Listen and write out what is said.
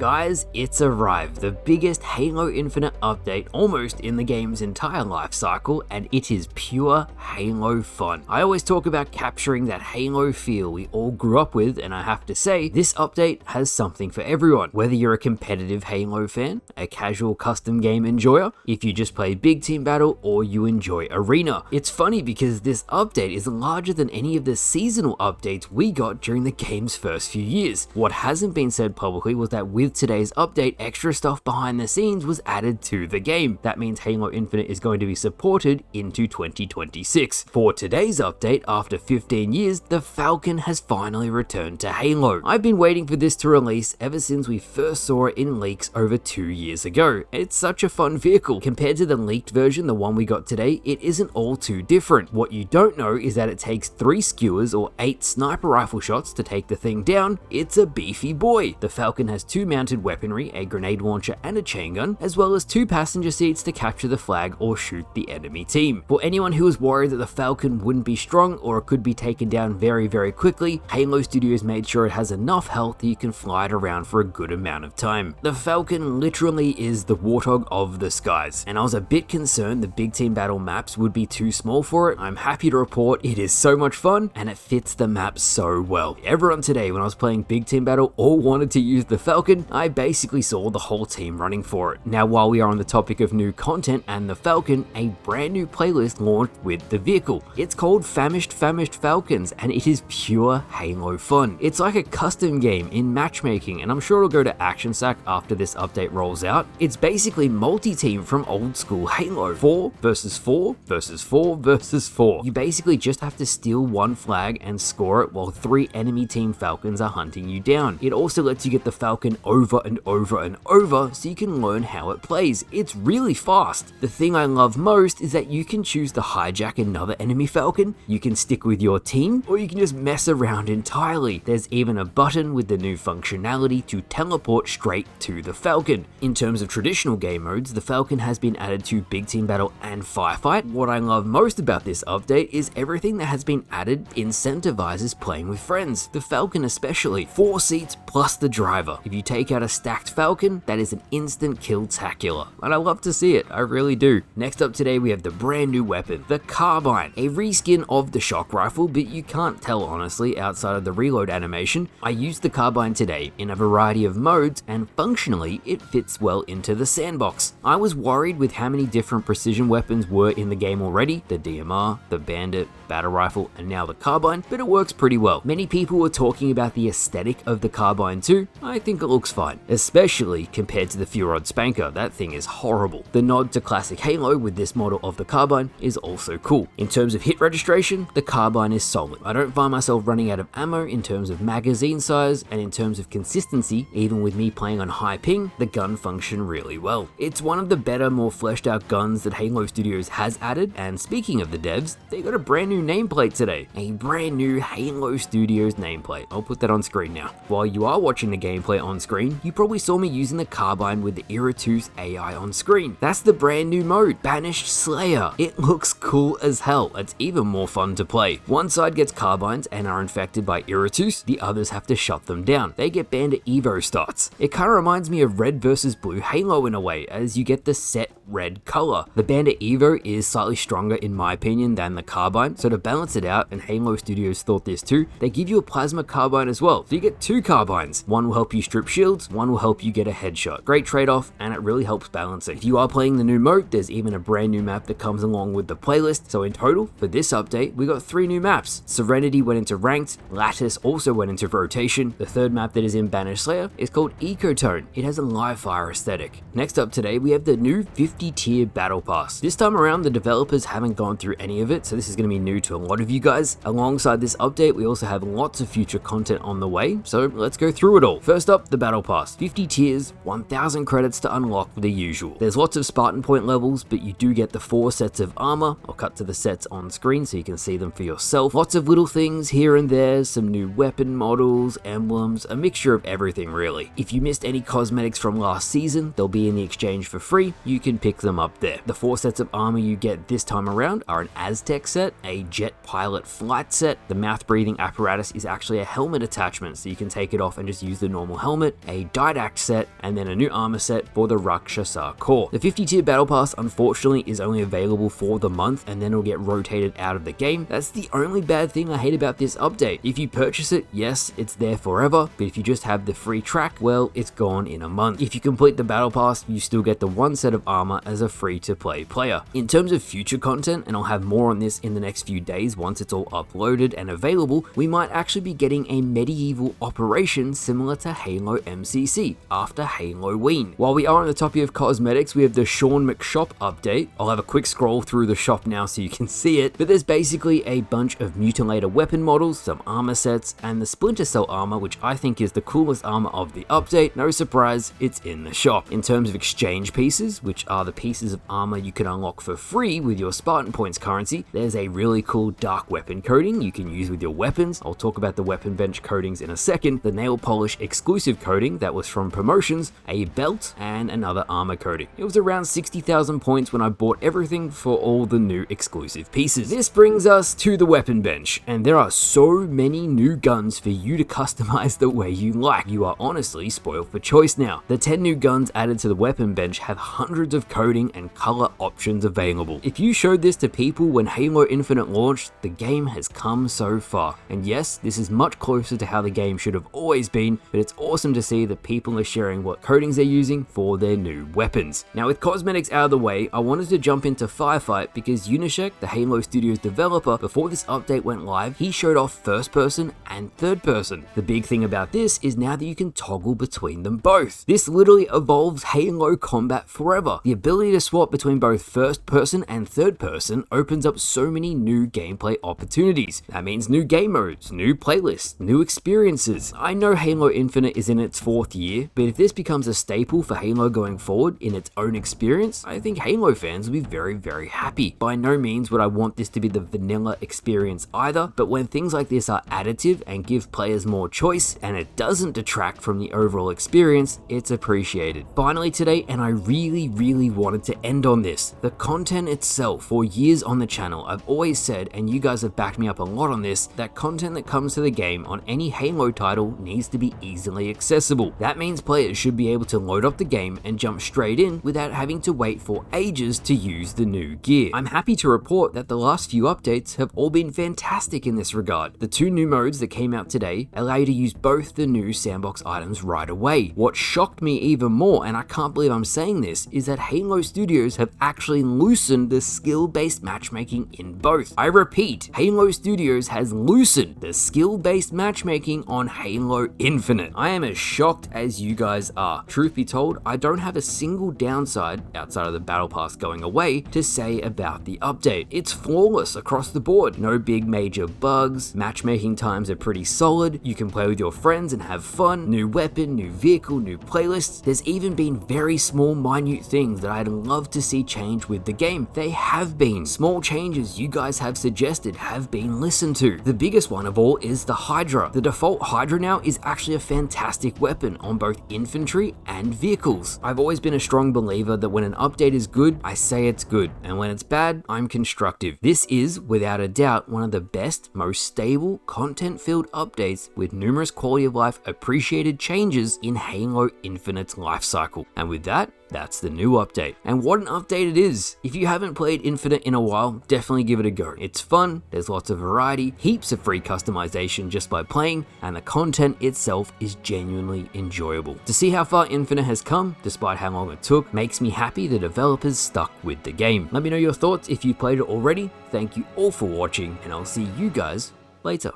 Guys, it's arrived, the biggest Halo Infinite update almost in the game's entire life cycle, and it is pure Halo fun. I always talk about capturing that Halo feel we all grew up with, and I have to say, this update has something for everyone. Whether you're a competitive Halo fan, a casual custom game enjoyer, if you just play big team battle, or you enjoy arena. It's funny because this update is larger than any of the seasonal updates we got during the game's first few years. What hasn't been said publicly was that with today's update, extra stuff behind the scenes was added to the game. That means Halo Infinite is going to be supported into 2026. For today's update, after 15 years, the Falcon has finally returned to Halo. I've been waiting for this to release ever since we first saw it in leaks over 2 years ago. It's such a fun vehicle. Compared to the leaked version, the one we got today, it isn't all too different. What you don't know is that it takes 3 skewers or 8 sniper rifle shots to take the thing down. It's a beefy boy. The Falcon has 2 mounted weaponry, a grenade launcher and a chain gun, as well as 2 passenger seats to capture the flag or shoot the enemy team. For anyone who was worried that the Falcon wouldn't be strong or it could be taken down very quickly, Halo Studios made sure it has enough health that you can fly it around for a good amount of time. The Falcon literally is the warthog of the skies, and I was a bit concerned the big team battle maps would be too small for it. I'm happy to report it is so much fun and it fits the map so well. Everyone today when I was playing big team battle all wanted to use the Falcon. I basically saw the whole team running for it. Now, while we are on the topic of new content and the Falcon, a brand new playlist launched with the vehicle. It's called Famished Falcons, and it is pure Halo fun. It's like a custom game in matchmaking, and I'm sure it'll go to Action Sack after this update rolls out. It's basically multi-team from old school Halo. 4 versus 4 versus 4 versus 4. You basically just have to steal one flag and score it while 3 enemy team Falcons are hunting you down. It also lets you get the Falcon over and over so you can learn how it plays. It's really fast. The thing I love most is that you can choose to hijack another enemy Falcon, you can stick with your team, or you can just mess around entirely. There's even a button with the new functionality to teleport straight to the Falcon. In terms of traditional game modes, the Falcon has been added to Big Team Battle and Firefight. What I love most about this update is everything that has been added incentivizes playing with friends. The Falcon especially. 4 seats plus the driver. If you take out a stacked Falcon, that is an instant kill-tacular, and I love to see it, I really do. Next up today we have the brand new weapon, the Carbine, a reskin of the shock rifle, but you can't tell honestly outside of the reload animation. I used the Carbine today in a variety of modes, and functionally it fits well into the sandbox. I was worried with how many different precision weapons were in the game already, the DMR, the Bandit, battle rifle, and now the Carbine, but it works pretty well. Many people were talking about the aesthetic of the Carbine too. I think it looks fine, especially compared to the Furod Spanker. That thing is horrible. The nod to classic Halo with this model of the Carbine is also cool. In terms of hit registration, the Carbine is solid. I don't find myself running out of ammo in terms of magazine size, and in terms of consistency, even with me playing on high ping, the gun function really well. It's one of the better, more fleshed out guns that Halo Studios has added, and speaking of the devs, they got a brand new nameplate today. A brand new Halo Studios nameplate. I'll put that on screen now. While you are watching the gameplay on screen, you probably saw me using the Carbine with the Iratus AI on screen. That's the brand new mode, Banished Slayer. It looks cool as hell. It's even more fun to play. One side gets Carbines and are infected by Iratus, the others have to shut them down. They get Bandit Evo starts. It kind of reminds me of red versus blue Halo in a way, as you get the set red color. The Bandit Evo is slightly stronger in my opinion than the Carbine, so to balance it out, and Halo Studios thought this too, they give you a plasma Carbine as well. So you get 2 Carbines. One will help you strip shields, one will help you get a headshot. Great trade-off, and it really helps balance it. If you are playing the new mode, there's even a brand new map that comes along with the playlist. So in total, for this update, we got 3 new maps. Serenity went into ranked, Lattice also went into rotation. The third map that is in Banished Slayer is called Ecotone. It has a live fire aesthetic. Next up today, we have the new 50 tier battle pass. This time around, the developers haven't gone through any of it, so this is going to be new to a lot of you guys. Alongside this update, we also have lots of future content on the way, so let's go through it all. First up, the battle pass. 50 tiers, 1000 credits to unlock the usual. There's lots of Spartan point levels, but you do get the 4 sets of armor. I'll cut to the sets on screen so you can see them for yourself. Lots of little things here and there, some new weapon models, emblems, a mixture of everything really. If you missed any cosmetics from last season, they'll be in the exchange for free. You can pick them up there. The 4 sets of armor you get this time around are an Aztec set, a jet pilot flight set. The mouth breathing apparatus is actually a helmet attachment, so you can take it off and just use the normal helmet. a Didact set, and then a new armor set for the Rakshasa core. The 50-tier battle pass unfortunately is only available for the month, and then it'll get rotated out of the game. That's the only bad thing I hate about this update. If you purchase it, yes, it's there forever, but if you just have the free track, well, it's gone in a month. If you complete the battle pass, you still get the one set of armor as a free-to-play player. In terms of future content, and I'll have more on this in the next few days once it's all uploaded and available, we might actually be getting a medieval operation similar to Halo MCC after Halloween. While we are on the topic of cosmetics, we have the Sean McShop update. I'll have a quick scroll through the shop now so you can see it, but there's basically a bunch of Mutilator weapon models, some armor sets, and the Splinter Cell armor, which I think is the coolest armor of the update. No surprise, it's in the shop. In terms of exchange pieces, which are the pieces of armor you can unlock for free with your Spartan Points currency, there's a really cool dark weapon coating you can use with your weapons. I'll talk about the weapon bench coatings in a second. The nail polish exclusive coating that was from promotions, a belt, and another armor coating. It was around 60,000 points when I bought everything for all the new exclusive pieces. This brings us to the weapon bench, and there are so many new guns for you to customize the way you like. You are honestly spoiled for choice now. The 10 new guns added to the weapon bench have hundreds of coating and color options available. If you showed this to people when Halo Infinite launched, the game has come so far. And yes, this is much closer to how the game should have always been, but it's awesome to see that people are sharing what coatings they're using for their new weapons. Now with cosmetics out of the way, I wanted to jump into Firefight because Unisec, the Halo Studios developer, before this update went live, he showed off first person and third person. The big thing about this is now that you can toggle between them both. This literally evolves Halo combat forever. The ability to swap between both first person and third person opens up so many new gameplay opportunities. That means new game modes, new playlists, new experiences. I know Halo Infinite is in its 4th year, but if this becomes a staple for Halo going forward in its own experience, I think Halo fans will be very, very happy. By no means would I want this to be the vanilla experience either, but when things like this are additive and give players more choice, and it doesn't detract from the overall experience, it's appreciated. Finally today, and I really wanted to end on this, the content itself. For years on the channel, I've always said, and you guys have backed me up a lot on this, that content that comes to the game on any Halo title needs to be easily accessible. That means players should be able to load up the game and jump straight in without having to wait for ages to use the new gear. I'm happy to report that the last few updates have all been fantastic in this regard. The 2 new modes that came out today allow you to use both the new sandbox items right away. What shocked me even more, and I can't believe I'm saying this, is that Halo Studios have actually loosened the skill-based matchmaking in both. I repeat, Halo Studios has loosened the skill-based matchmaking on Halo Infinite. I am as shocked as you guys are. Truth be told, I don't have a single downside, outside of the battle pass going away, to say about the update. It's flawless across the board. No big major bugs, matchmaking times are pretty solid, you can play with your friends and have fun, new weapon, new vehicle, new playlists. There's even been very small minute things that I'd love to see change with the game. They have been. Small changes you guys have suggested have been listened to. The biggest one of all is the Hydra. The default Hydra now is actually a fantastic weapon on both infantry and vehicles. I've always been a strong believer that when an update is good, I say it's good, and when it's bad, I'm constructive. This is, without a doubt, one of the best, most stable, content-filled updates with numerous quality of life appreciated changes in Halo Infinite's lifecycle. And with that, that's the new update. And what an update it is! If you haven't played Infinite in a while, definitely give it a go. It's fun, there's lots of variety, heaps of free customization just by playing, and the content itself is genuinely enjoyable. To see how far Infinite has come, despite how long it took, makes me happy the developers stuck with the game. Let me know your thoughts if you played it already. Thank you all for watching, and I'll see you guys later.